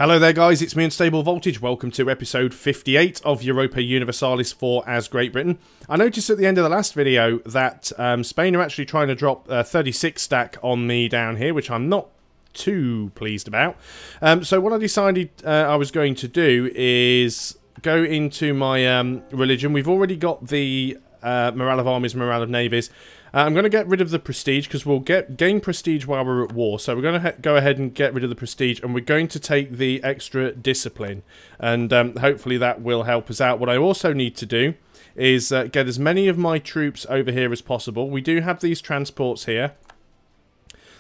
Hello there guys, it's me Unstable Voltage. Welcome to episode 58 of Europa Universalis IV as Great Britain. I noticed at the end of the last video that Spain are actually trying to drop 36 stack on me down here, which I'm not too pleased about. So what I decided I was going to do is go into my religion. We've already got the morale of armies, morale of navies. I'm going to get rid of the prestige because we'll gain prestige while we're at war. So we're going to go ahead and get rid of the prestige, and we're going to take the extra discipline, and hopefully that will help us out. What I also need to do is get as many of my troops over here as possible. We do have these transports here.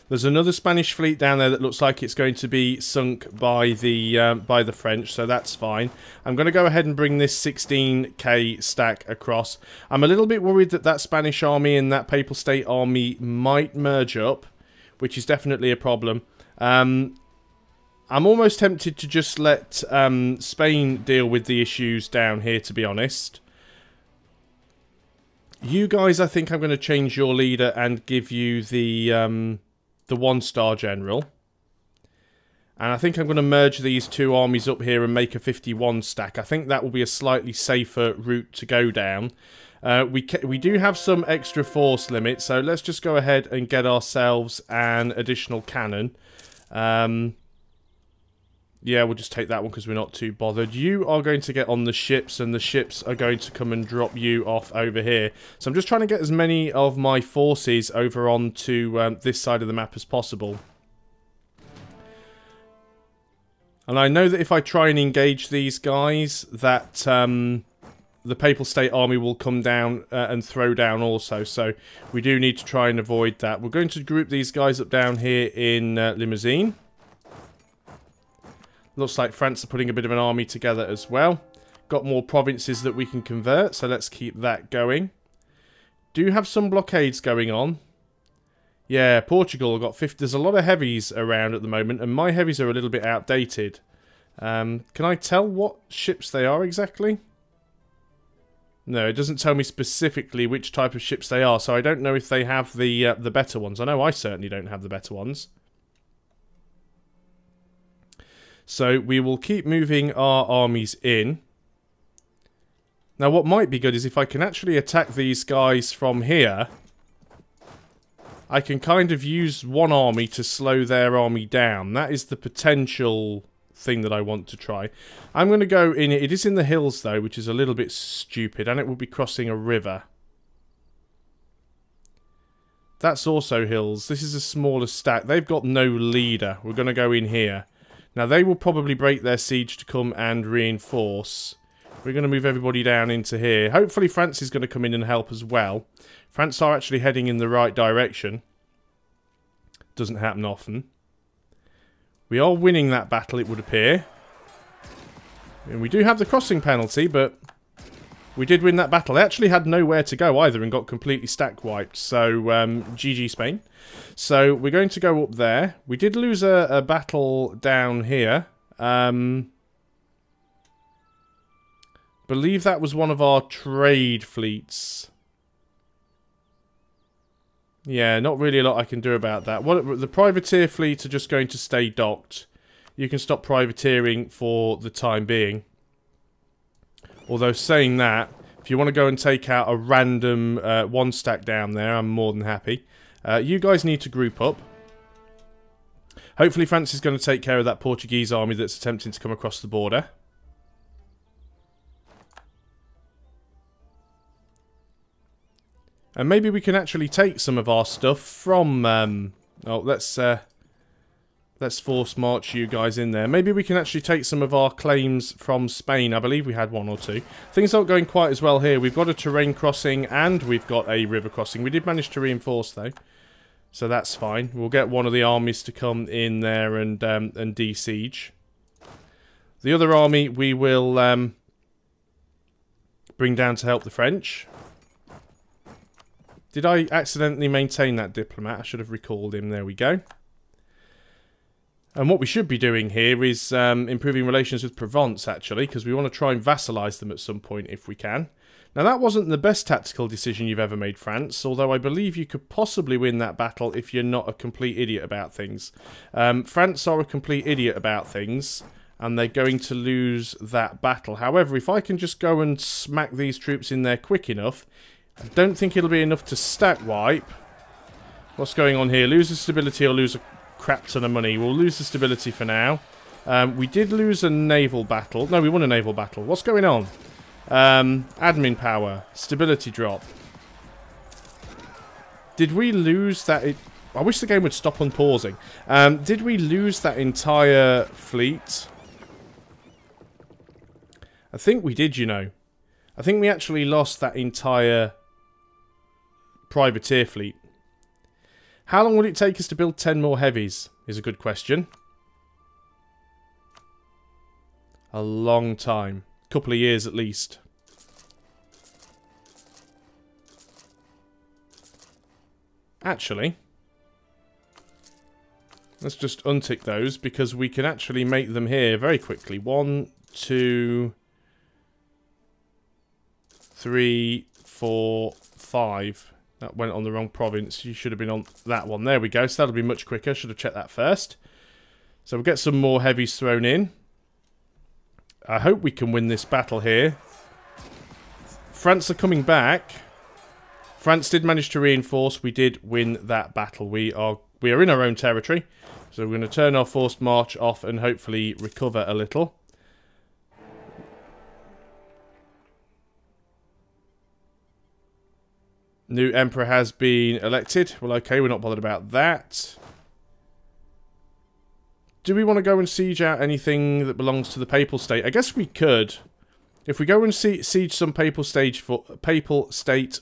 There's another Spanish fleet down there that looks like it's going to be sunk by the French, so that's fine. I'm going to go ahead and bring this 16k stack across. I'm a little bit worried that that Spanish army and that Papal State army might merge up, which is definitely a problem. I'm almost tempted to just let Spain deal with the issues down here, to be honest. You guys, I think I'm going to change your leader and give you the 1-star general, and I think I'm going to merge these two armies up here and make a 51 stack. I think that will be a slightly safer route to go down. We do have some extra force limit, so let's just go ahead and get ourselves an additional cannon. Yeah, we'll just take that one because we're not too bothered. You are going to get on the ships, and the ships are going to come and drop you off over here. So I'm just trying to get as many of my forces over onto this side of the map as possible. And I know that if I try and engage these guys, that the Papal State army will come down and throw down also. So we do need to try and avoid that. We're going to group these guys up down here in Limousine. Looks like France are putting a bit of an army together as well. Got more provinces that we can convert, so let's keep that going. Do have some blockades going on. Yeah, Portugal got 50. There's a lot of heavies around at the moment, and my heavies are a little bit outdated. Can I tell what ships they are exactly? No, it doesn't tell me specifically which type of ships they are, so I don't know if they have the better ones. I know I certainly don't have the better ones. So we will keep moving our armies in. Now what might be good is if I can actually attack these guys from here, I can kind of use one army to slow their army down. That is the potential thing that I want to try. I'm going to go in. It is in the hills though, which is a little bit stupid, and it will be crossing a river. That's also hills. This is a smaller stack. They've got no leader. We're going to go in here. Now, they will probably break their siege to come and reinforce. We're going to move everybody down into here. Hopefully, France is going to come in and help as well. France are actually heading in the right direction. Doesn't happen often. We are winning that battle, it would appear. And we do have the crossing penalty, but we did win that battle. They actually had nowhere to go either and got completely stack wiped. So, GG Spain. So, we're going to go up there. We did lose a battle down here. Believe that was one of our trade fleets. Yeah, not really a lot I can do about that. The privateer fleets are just going to stay docked. You can stop privateering for the time being. Although saying that, if you want to go and take out a random one stack down there, I'm more than happy. You guys need to group up. Hopefully France is going to take care of that Portuguese army that's attempting to come across the border. And maybe we can actually take some of our stuff from... let's force march you guys in there. Maybe we can actually take some of our claims from Spain. I believe we had one or two. Things aren't going quite as well here. We've got a terrain crossing and we've got a river crossing. We did manage to reinforce though, so that's fine. We'll get one of the armies to come in there and de-siege. The other army we will bring down to help the French. Did I accidentally maintain that diplomat? I should have recalled him. There we go. And what we should be doing here is improving relations with Provence, actually, because we want to try and vassalise them at some point if we can. Now, that wasn't the best tactical decision you've ever made, France, although I believe you could possibly win that battle if you're not a complete idiot about things. France are a complete idiot about things, and they're going to lose that battle. However, if I can just go and smack these troops in there quick enough, I don't think it'll be enough to stack wipe. What's going on here? Lose the stability or lose a crap ton of money? We'll lose the stability for now. We did lose a naval battle. No, we won a naval battle. What's going on? Admin power. Stability drop. Did we lose that... I wish the game would stop unpausing. Did we lose that entire fleet? I think we did, you know. I think we actually lost that entire privateer fleet. How long will it take us to build 10 more heavies? Is a good question. A long time. Couple of years at least. Actually, let's just untick those because we can actually make them here very quickly. 1, 2, 3, 4, 5. That went on the wrong province. You should have been on that one. There we go. So that'll be much quicker. Should have checked that first. So we'll get some more heavies thrown in. I hope we can win this battle here. France are coming back. France did manage to reinforce. We did win that battle. We are in our own territory. So we're going to turn our forced march off and hopefully recover a little. New emperor has been elected. Well, okay, we're not bothered about that. Do we want to go and siege out anything that belongs to the Papal State? I guess we could. If we go and siege some Papal State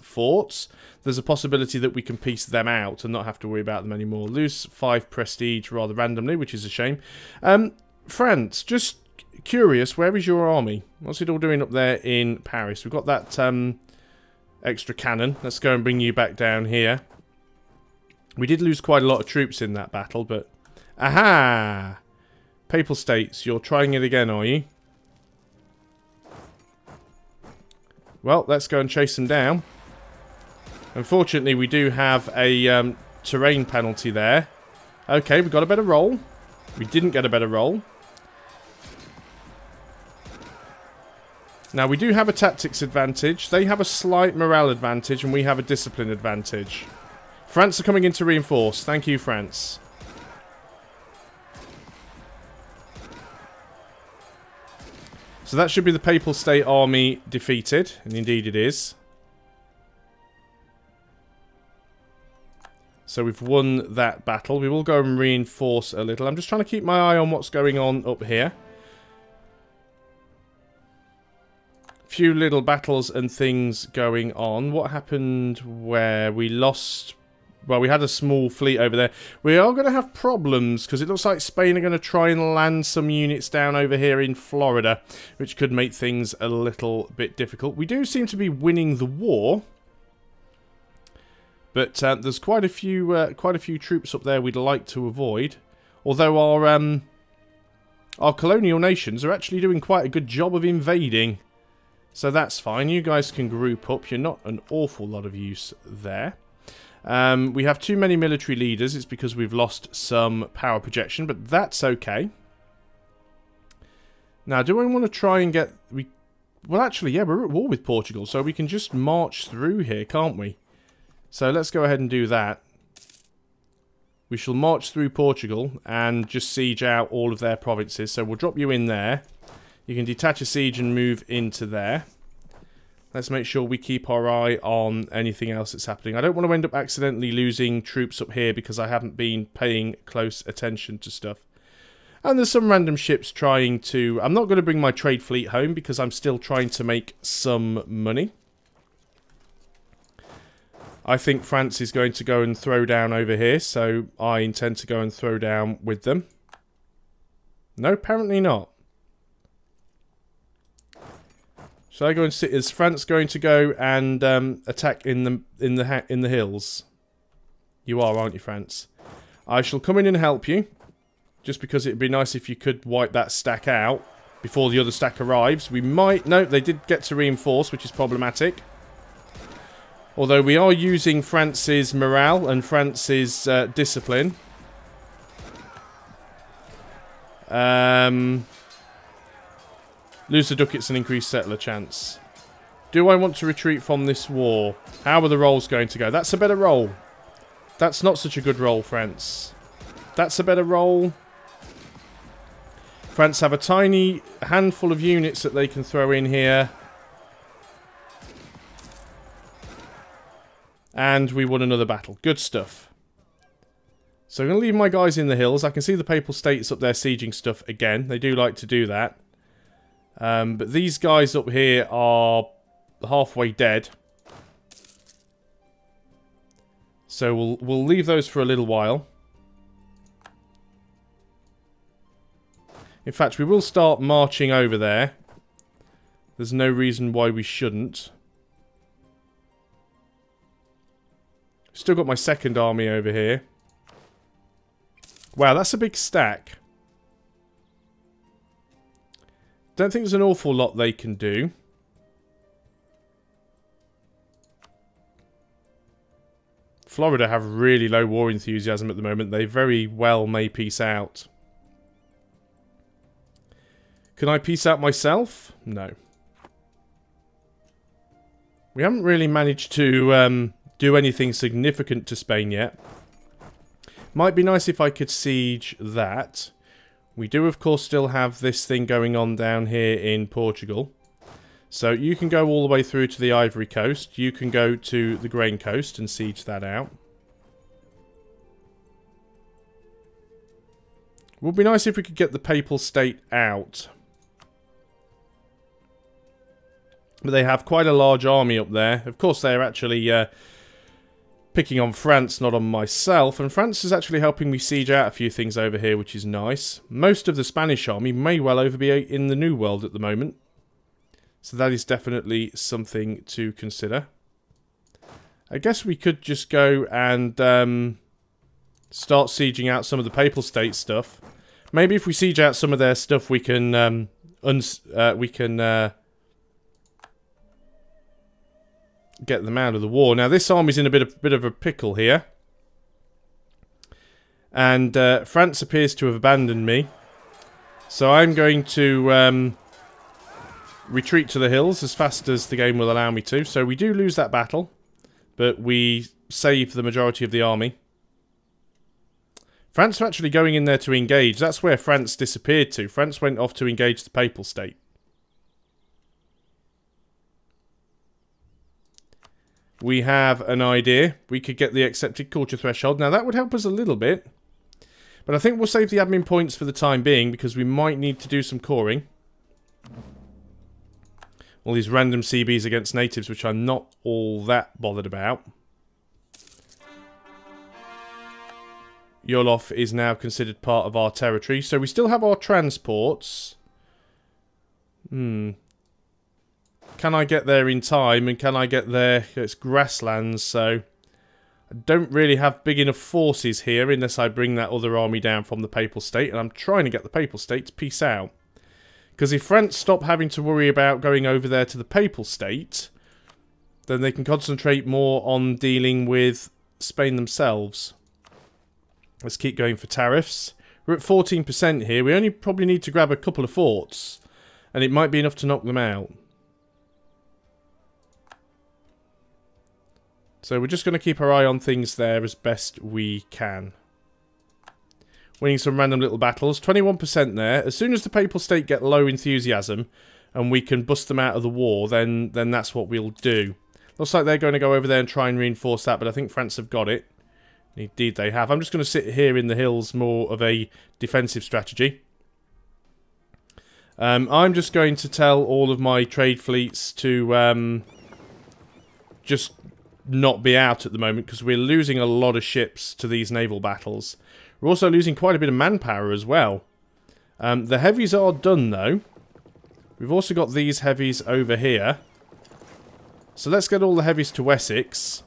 forts, there's a possibility that we can piece them out and not have to worry about them anymore. Lose 5 prestige rather randomly, which is a shame. France, just curious, where is your army? What's it all doing up there in Paris? We've got that extra cannon. Let's go and bring you back down here. We did lose quite a lot of troops in that battle, but... Aha! Papal States, you're trying it again, are you? Well, let's go and chase them down. Unfortunately, we do have a terrain penalty there. Okay, we got a better roll. We didn't get a better roll. Now, we do have a tactics advantage. They have a slight morale advantage, and we have a discipline advantage. France are coming in to reinforce. Thank you, France. So that should be the Papal State army defeated, and indeed it is. So we've won that battle. We will go and reinforce a little. I'm just trying to keep my eye on what's going on up here. Few little battles and things going on. What happened where we lost... Well, we had a small fleet over there. We are going to have problems because it looks like Spain are going to try and land some units down over here in Florida, which could make things a little bit difficult. We do seem to be winning the war, but there's quite a few troops up there we'd like to avoid. Although our colonial nations are actually doing quite a good job of invading, so that's fine. You guys can group up. You're not an awful lot of use there. We have too many military leaders. It's because we've lost some power projection, but that's okay. Now, do I want to try and get... Well, actually, yeah, we're at war with Portugal, so we can just march through here, can't we? So let's go ahead and do that. We shall march through Portugal and just siege out all of their provinces. So we'll drop you in there. You can detach a siege and move into there. Let's make sure we keep our eye on anything else that's happening. I don't want to end up accidentally losing troops up here because I haven't been paying close attention to stuff. And there's some random ships trying to... I'm not going to bring my trade fleet home because I'm still trying to make some money. I think France is going to go and throw down over here, so I intend to go and throw down with them. No, apparently not. Shall I go and sit? Is France going to go and attack in the hills? You are, aren't you, France? I shall come in and help you, just because it'd be nice if you could wipe that stack out before the other stack arrives. We might... No, they did get to reinforce, which is problematic. Although we are using France's morale and France's discipline. Lose the ducats and increase settler chance. Do I want to retreat from this war? How are the rolls going to go? That's a better roll. That's not such a good roll, France. That's a better roll. France have a tiny handful of units that they can throw in here. And we won another battle. Good stuff. So I'm going to leave my guys in the hills. I can see the Papal States up there sieging stuff again. They do like to do that. But these guys up here are halfway dead. So we'll leave those for a little while. In fact, we will start marching over there. There's no reason why we shouldn't. Still got my second army over here. Wow, that's a big stack. Don't think there's an awful lot they can do. Florida have really low war enthusiasm at the moment. They very well may peace out. Can I peace out myself? No. We haven't really managed to do anything significant to Spain yet. Might be nice if I could siege that. We do, of course, still have this thing going on down here in Portugal. So you can go all the way through to the Ivory Coast. You can go to the Grain Coast and siege that out. Would be nice if we could get the Papal State out. But they have quite a large army up there. Of course, they're actually picking on France, not on myself. And France is actually helping me siege out a few things over here, which is nice. Most of the Spanish army may well be in the New World at the moment. So that is definitely something to consider. I guess we could just go and start sieging out some of the Papal State stuff. Maybe if we siege out some of their stuff, we can get them out of the war. Now, this army's in a bit of a pickle here. And France appears to have abandoned me. So I'm going to retreat to the hills as fast as the game will allow me to. So we do lose that battle, but we save the majority of the army. France are actually going in there to engage. That's where France disappeared to. France went off to engage the Papal State. We have an idea. We could get the accepted culture threshold. Now, that would help us a little bit. But I think we'll save the admin points for the time being, because we might need to do some coring. All these random CBs against natives, which I'm not all that bothered about. Yolof is now considered part of our territory. So we still have our transports. Can I get there in time? And can I get there? It's grasslands, so I don't really have big enough forces here unless I bring that other army down from the Papal State. And I'm trying to get the Papal State to peace out. Because if France stop having to worry about going over there to the Papal State, then they can concentrate more on dealing with Spain themselves. Let's keep going for tariffs. We're at 14% here. We only probably need to grab a couple of forts, and it might be enough to knock them out. So we're just going to keep our eye on things there as best we can. Winning some random little battles. 21% there. As soon as the Papal State get low enthusiasm and we can bust them out of the war, then that's what we'll do. Looks like they're going to go over there and try and reinforce that, but I think France have got it. Indeed they have. I'm just going to sit here in the hills, more of a defensive strategy. I'm just going to tell all of my trade fleets to just not be out at the moment, because we're losing a lot of ships to these naval battles. We're also losing quite a bit of manpower as well. The heavies are done, though. We've also got these heavies over here. So let's get all the heavies to Wessex.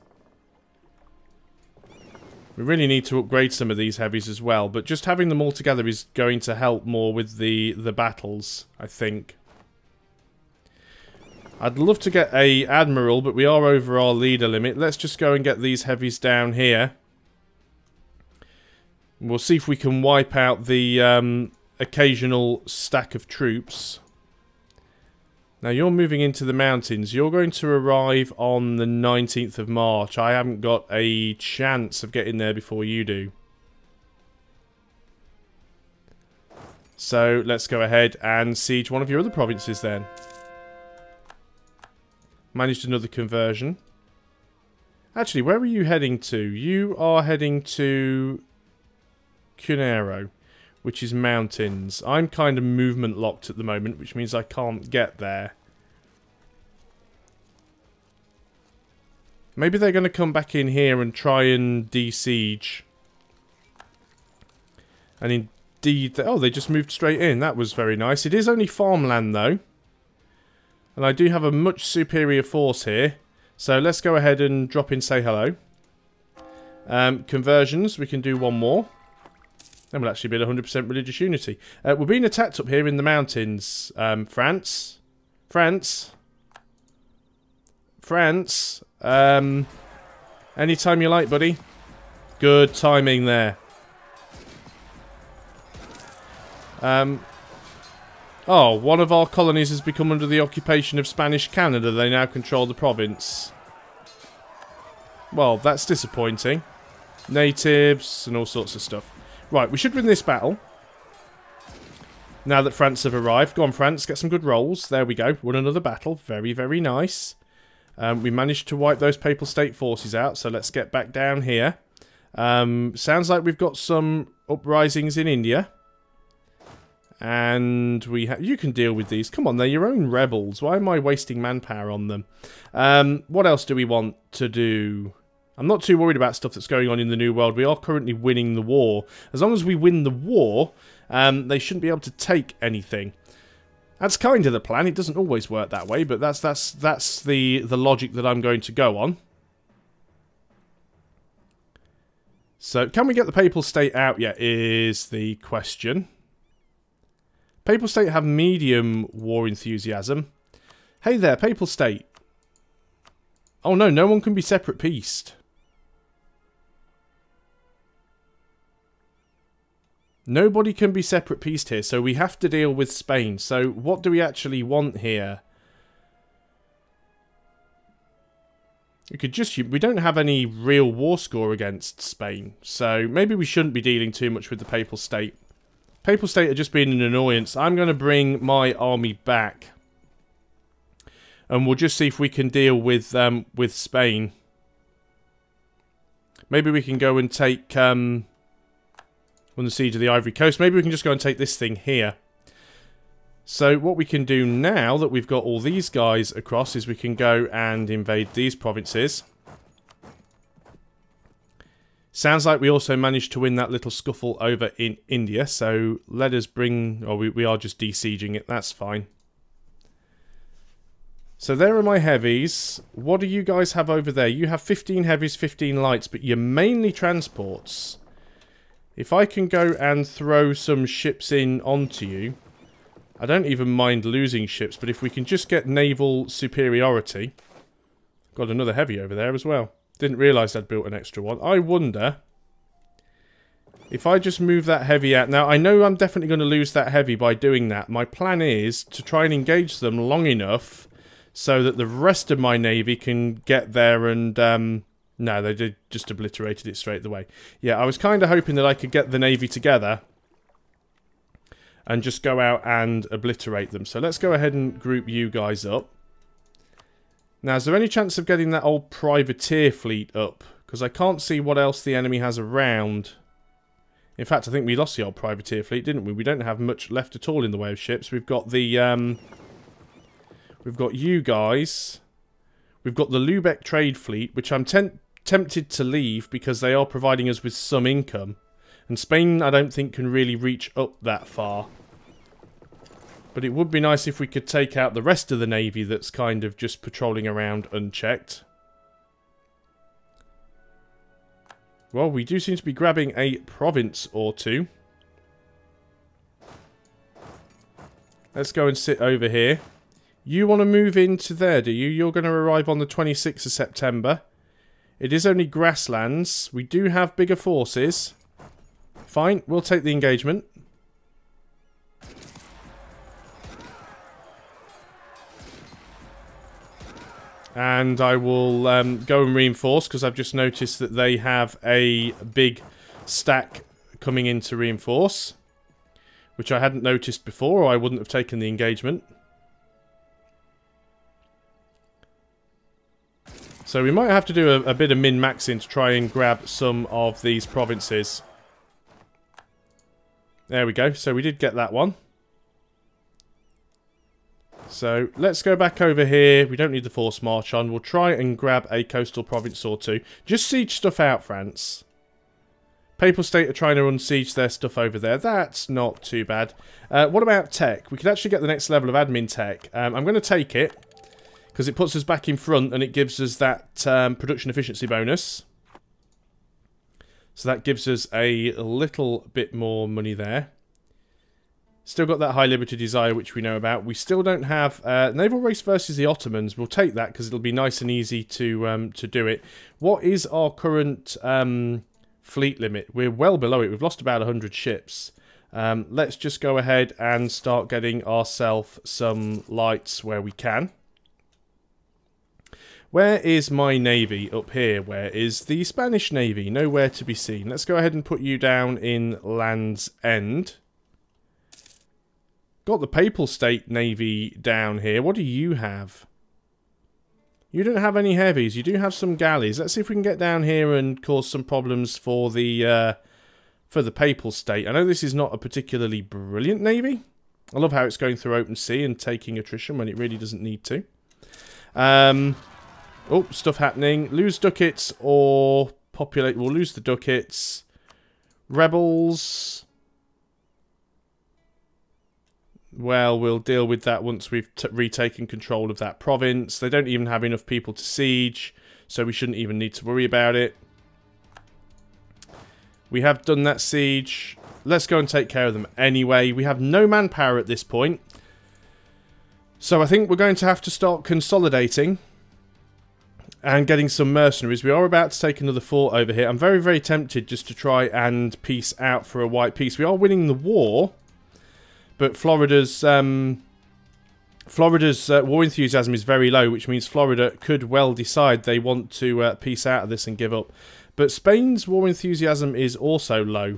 We really need to upgrade some of these heavies as well, but just having them all together is going to help more with the battles, I think. I'd love to get a admiral, but we are over our leader limit. Let's just go and get these heavies down here. We'll see if we can wipe out the occasional stack of troops. Now you're moving into the mountains. You're going to arrive on the 19th of March. I haven't got a chance of getting there before you do. So let's go ahead and siege one of your other provinces then. Managed another conversion. Actually, where are you heading to? You are heading to Cunero, which is mountains. I'm kind of movement locked at the moment, which means I can't get there. Maybe they're going to come back in here and try and de-siege. And indeed... Oh, they just moved straight in. That was very nice. It is only farmland, though. And I do have a much superior force here. So let's go ahead and drop in say hello. Conversions, we can do one more. Then we'll actually be at 100% religious unity. We're being attacked up here in the mountains. France. Anytime you like, buddy. Good timing there. Oh, one of our colonies has become under the occupation of Spanish Canada. They now control the province. Well, that's disappointing. Natives and all sorts of stuff. Right, we should win this battle. Now that France have arrived. Go on, France, get some good rolls. There we go. Won another battle. Very, very nice. We managed to wipe those Papal State forces out, so let's get back down here. Sounds like we've got some uprisings in India. And you can deal with these. Come on, they're your own rebels. Why am I wasting manpower on them? What else do we want to do? I'm not too worried about stuff that's going on in the New World. We are currently winning the war. As long as we win the war, they shouldn't be able to take anything. That's kind of the plan. It doesn't always work that way, but that's the logic that I'm going to go on. So, can we get the Papal State out yet is the question. Papal State have medium war enthusiasm. Hey there, Papal State. Oh no, no one can be separate peaced. Nobody can be separate peaced here, so we have to deal with Spain. So what do we actually want here? We don't have any real war score against Spain, so maybe we shouldn't be dealing too much with the Papal State. Papal State are just being an annoyance. I'm going to bring my army back. And we'll just see if we can deal with Spain. Maybe we can go and take... on the siege of the Ivory Coast. Maybe we can just go and take this thing here. So what we can do now that we've got all these guys across is we can go and invade these provinces. Sounds like we also managed to win that little scuffle over in India, so let us bring... Oh, we are just de-sieging it, that's fine. So there are my heavies. What do you guys have over there? You have 15 heavies, 15 lights, but you're mainly transports. If I can go and throw some ships in onto you... I don't even mind losing ships, but if we can just get naval superiority... Got another heavy over there as well. Didn't realise I'd built an extra one. I wonder if I just move that heavy out. Now, I know I'm definitely going to lose that heavy by doing that. My plan is to try and engage them long enough so that the rest of my navy can get there and... no, they did just obliterated it straight away. Yeah, I was kind of hoping that I could get the navy together and just go out and obliterate them. So let's go ahead and group you guys up. Now, is there any chance of getting that old privateer fleet up? Because I can't see what else the enemy has around. In fact, I think we lost the old privateer fleet, didn't we? We don't have much left at all in the way of ships. We've got the... we've got you guys. We've got the Lubeck trade fleet, which I'm tempted to leave because they are providing us with some income. And Spain, I don't think, can really reach up that far. But it would be nice if we could take out the rest of the navy that's kind of just patrolling around unchecked. Well, we do seem to be grabbing a province or two. Let's go and sit over here. You want to move into there, do you? You're going to arrive on the 26th of September. It is only grasslands. We do have bigger forces. Fine, we'll take the engagement. And I will go and reinforce, because I've just noticed that they have a big stack coming in to reinforce, which I hadn't noticed before, or I wouldn't have taken the engagement. So we might have to do a bit of min-maxing to try and grab some of these provinces. There we go. So we did get that one. So let's go back over here. We don't need the force march on. We'll try and grab a coastal province or two. Just siege stuff out, France. Papal State are trying to unsiege their stuff over there. That's not too bad. What about tech? We could actually get the next level of admin tech. I'm going to take it, because it puts us back in front and it gives us that production efficiency bonus. So that gives us a little bit more money there. Still got that High Liberty Desire, which we know about. We still don't have Naval Race versus the Ottomans. We'll take that because it'll be nice and easy to do it. What is our current fleet limit? We're well below it. We've lost about 100 ships. Let's just go ahead and start getting ourselves some lights where we can. Where is my navy? Up here. Where is the Spanish navy? Nowhere to be seen. Let's go ahead and put you down in Land's End. Got the Papal State navy down here. What do you have? You don't have any heavies. You do have some galleys. Let's see if we can get down here and cause some problems for the Papal State. I know this is not a particularly brilliant navy. I love how it's going through open sea and taking attrition when it really doesn't need to. Oh, stuff happening. Lose ducats or populate. We'll lose the ducats. Rebels. Well, we'll deal with that once we've retaken control of that province. They don't even have enough people to siege, so we shouldn't even need to worry about it. We have done that siege. Let's go and take care of them anyway. We have no manpower at this point. So I think we're going to have to start consolidating and getting some mercenaries. We are about to take another fort over here. I'm very, very tempted just to try and peace out for a white peace. We are winning the war, but Florida's war enthusiasm is very low, which means Florida could well decide they want to peace out of this and give up. But Spain's war enthusiasm is also low.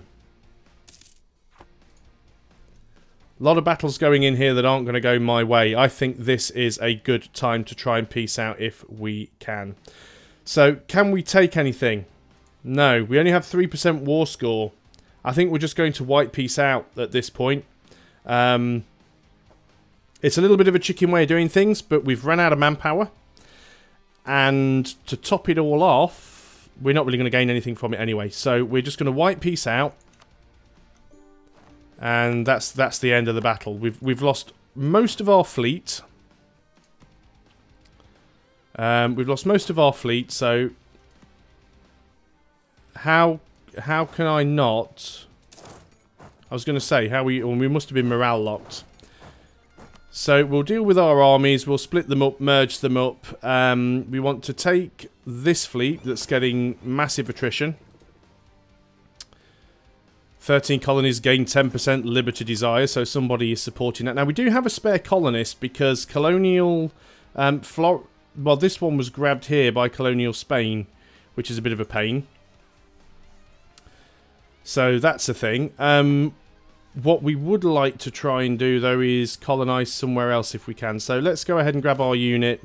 A lot of battles going in here that aren't going to go my way. I think this is a good time to try and peace out if we can. So, can we take anything? No, we only have 3% war score. I think we're just going to white peace out at this point. It's a little bit of a chicken way of doing things, but we've run out of manpower. And to top it all off, we're not really going to gain anything from it anyway. So, we're just going to white peace out. And that's the end of the battle. We've lost most of our fleet. We've lost most of our fleet, so how can I not? I was going to say we must have been morale locked. So we'll deal with our armies. We'll split them up, merge them up. We want to take this fleet that's getting massive attrition. 13 colonies gain 10% Liberty Desire, so somebody is supporting that. Now, we do have a spare colonist because Colonial... well, this one was grabbed here by Colonial Spain, which is a bit of a pain. So, that's a thing. What we would like to try and do, though, is colonise somewhere else if we can. So, let's go ahead and grab our unit.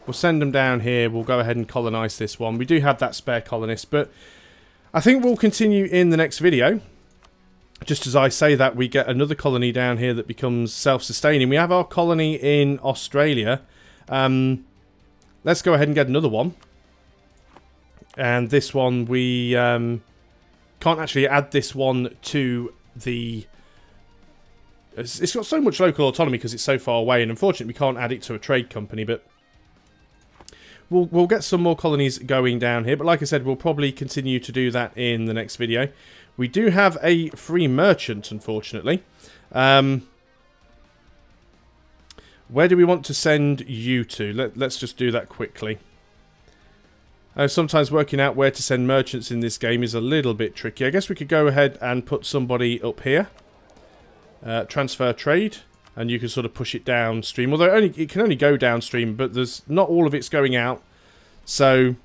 We'll send them down here. We'll go ahead and colonise this one. We do have that spare colonist, but I think we'll continue in the next video. Just as I say that, we get another colony down here that becomes self-sustaining. We have our colony in Australia. Let's go ahead and get another one. And this one, we can't actually add this one to the... It's got so much local autonomy because it's so far away, and unfortunately we can't add it to a trade company, but we'll get some more colonies going down here. But like I said, we'll probably continue to do that in the next video. We do have a free merchant, unfortunately. Where do we want to send you to? Let's just do that quickly. Sometimes working out where to send merchants in this game is a little bit tricky. I guess we could go ahead and put somebody up here. Transfer trade. and you can sort of push it downstream. Although it can only go downstream, but there's not all of it's going out. So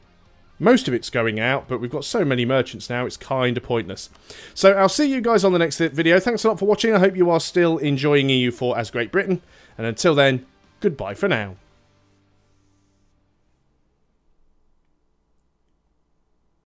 most of it's going out, but we've got so many merchants now, it's kind of pointless. So I'll see you guys on the next video. Thanks a lot for watching. I hope you are still enjoying EU4 as Great Britain. And until then, goodbye for now.